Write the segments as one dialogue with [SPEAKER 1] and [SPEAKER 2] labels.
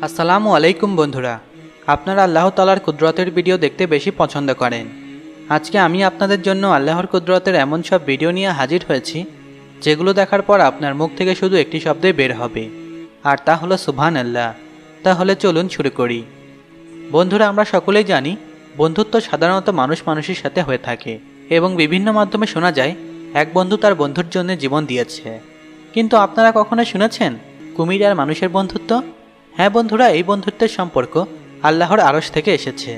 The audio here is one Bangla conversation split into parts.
[SPEAKER 1] আসসালামু আলাইকুম বন্ধুরা, আপনারা আল্লাহ তাআলার কুদরতের ভিডিও দেখতে বেশি পছন্দ করেন। আজকে আমি আপনাদের জন্য আল্লাহর কুদরতের এমন সব ভিডিও নিয়ে হাজির হয়েছি যেগুলো দেখার পর আপনার মুখ থেকে শুধু একটি শব্দই বের হবে, আর তা হলো সুবহানাল্লাহ। তাহলে চলুন শুরু করি। বন্ধুরা, আমরা সকলেই জানি বন্ধুত্ব সাধারণত মানুষ মানুষের সাথে হয়ে থাকে এবং বিভিন্ন মাধ্যমে শোনা যায় এক বন্ধু তার বন্ধুর জন্য জীবন দিয়েছে। কিন্তু আপনারা কখনো শুনেছেন কুমির আর মানুষের বন্ধুত্ব? হ্যাঁ বন্ধুরা, এই বন্ধুত্বের সম্পর্ক আল্লাহর আরশ থেকে এসেছে।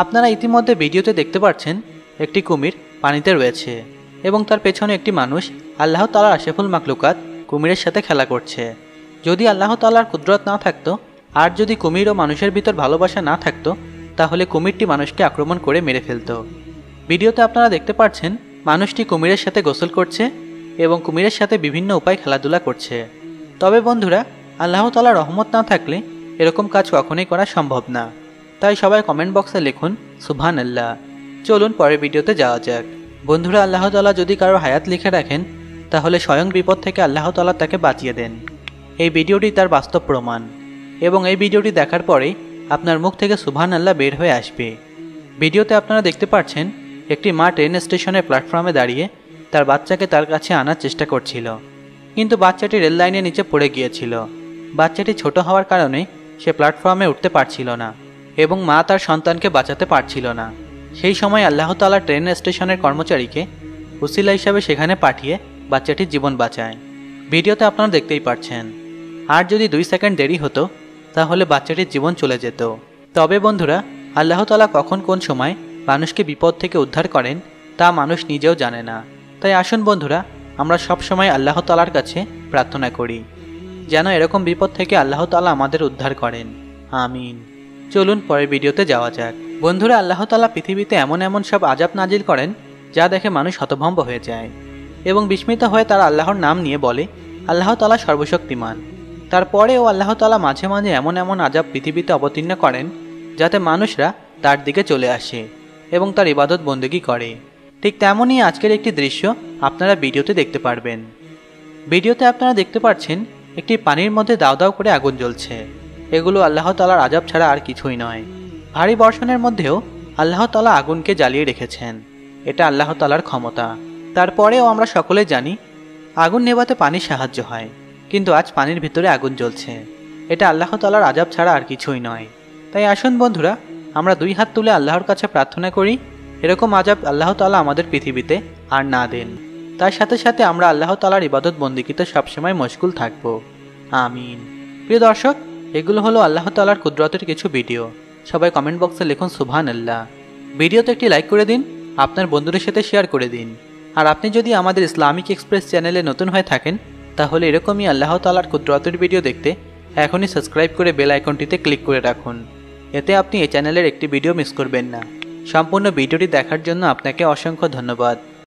[SPEAKER 1] আপনারা ইতিমধ্যে ভিডিওতে দেখতে পাচ্ছেন একটি কুমির পানিতে রয়েছে এবং তার পেছনে একটি মানুষ আল্লাহ তাআলার আশরাফুল মাখলুকাত কুমিরের সাথে খেলা করছে। যদি আল্লাহ তাআলার কুদরত না থাকতো আর যদি কুমির ও মানুষের ভিতর ভালোবাসা না থাকতো, তাহলে কুমিরটি মানুষকে আক্রমণ করে মেরে ফেলত। ভিডিওতে আপনারা দেখতে পাচ্ছেন মানুষটি কুমিরের সাথে গোসল করছে এবং কুমিরের সাথে বিভিন্ন উপায়ে খেলাধুলা করছে। তবে বন্ধুরা, আল্লাহ তাআলার রহমত না থাকলে এরকম কাজ কখনোই করা সম্ভব না। তাই সবাই কমেন্ট বক্সে লিখুন সুবহানাল্লাহ। চলুন পরের ভিডিওতে যাওয়া যাক। বন্ধুরা, আল্লাহ তাআলা যদি কারো হায়াত লিখে রাখেন তাহলে স্বয়ং বিপদ থেকে আল্লাহ তাআলা তাকে বাঁচিয়ে দেন। এই ভিডিওটি তার বাস্তব প্রমাণ এবং এই ভিডিওটি দেখার পরেই আপনার মুখ থেকে সুবহানাল্লাহ বের হয়ে আসবে। ভিডিওতে আপনারা দেখতে পাচ্ছেন একটি মা ট্রেন স্টেশনের প্ল্যাটফর্মে দাঁড়িয়ে তার বাচ্চাকে তার কাছে আনার চেষ্টা করছিল, কিন্তু বাচ্চাটি রেল লাইনের নিচে পড়ে গিয়েছিল। বাচ্চাটি ছোট হওয়ার কারণে সে প্ল্যাটফর্মে উঠতে পারছিল না এবং মা তার সন্তানকে বাঁচাতে পারছিল না। সেই সময় আল্লাহ তাআলা ট্রেন স্টেশনের কর্মচারীকে উসিলা হিসাবে সেখানে পাঠিয়ে বাচ্চাটির জীবন বাঁচায়। ভিডিওতে আপনারা দেখতেই পাচ্ছেন। আর যদি 2 সেকেন্ড দেরি হতো তাহলে বাচ্চাটির জীবন চলে যেত। তবে বন্ধুরা, আল্লাহ তাআলা কখন কোন সময় মানুষকে বিপদ থেকে উদ্ধার করেন তা মানুষ নিজেও জানে না। তাই আসুন বন্ধুরা, আমরা সব সময় আল্লাহ তাআলার কাছে প্রার্থনা করি যেন এরকম বিপদ থেকে আল্লাহ তাআলা আমাদের উদ্ধার করেন। আমিন। চলুন পরের ভিডিওতে যাওয়া যাক। বন্ধুরা, আল্লাহ তাআলা পৃথিবীতে এমন এমন সব আযাব নাজিল করেন যা দেখে মানুষ হতভম্ব হয়ে যায় এবং বিস্মিত হয়ে তারা আল্লাহর নাম নিয়ে বলে আল্লাহ তাআলা সর্বশক্তিমান। তারপরেও আল্লাহ তাআলা মাঝে মাঝে এমন এমন আযাব পৃথিবীতে অবতীর্ণ করেন যাতে মানুষরা তার দিকে চলে আসে এবং তার ইবাদত বন্দেগী করে। ঠিক তেমনই আজকের একটি দৃশ্য আপনারা ভিডিওতে দেখতে পারবেন। ভিডিওতে আপনারা দেখতে পাচ্ছেন একটি পানির মধ্যে দাও দাও করে আগুন জ্বলছে। এগুলো আল্লাহ তাআলার আযাব ছাড়া আর কিছুই নয়। ভারী বর্ষণের মধ্যেও আল্লাহ তাআলা আগুনকে জ্বালিয়ে রেখেছেন। এটা আল্লাহ তাআলার ক্ষমতা। তারপরেও আমরা সকলে জানি আগুন নেভাতে পানির সাহায্য হয়, কিন্তু আজ পানির ভিতরে আগুন জ্বলছে। এটা আল্লাহ তাআলার আযাব ছাড়া আর কিছুই নয়। তাই আসুন বন্ধুরা, আমরা 2 হাত তুলে আল্লাহর কাছে প্রার্থনা করি এরকম আযাব আল্লাহ তাআলা আমাদের পৃথিবীতে আর না দেন। তার সাথে সাথে আমরা আল্লাহ তাআলার ইবাদত বন্দেগীতে সবসময় মশগুল থাকব। আমিন। প্রিয় দর্শক, এগুলো হলো আল্লাহ তাআলার কুদরতের কিছু ভিডিও। সবাই কমেন্ট বক্সে লিখুন সুবহানাল্লাহ। ভিডিওতে একটি লাইক করে দিন, আপনার বন্ধুদের সাথে শেয়ার করে দিন। আর আপনি যদি আমাদের ইসলামিক এক্সপ্রেস চ্যানেলে নতুন হয়ে থাকেন তাহলে এরকমই আল্লাহ তাআলার কুদরতের ভিডিও দেখতে এখনই সাবস্ক্রাইব করে বেল আইকনটিতে ক্লিক করে রাখুন। এতে আপনি এই চ্যানেলের একটি ভিডিও মিস করবেন না। সম্পূর্ণ ভিডিওটি দেখার জন্য আপনাকে অসংখ্য ধন্যবাদ।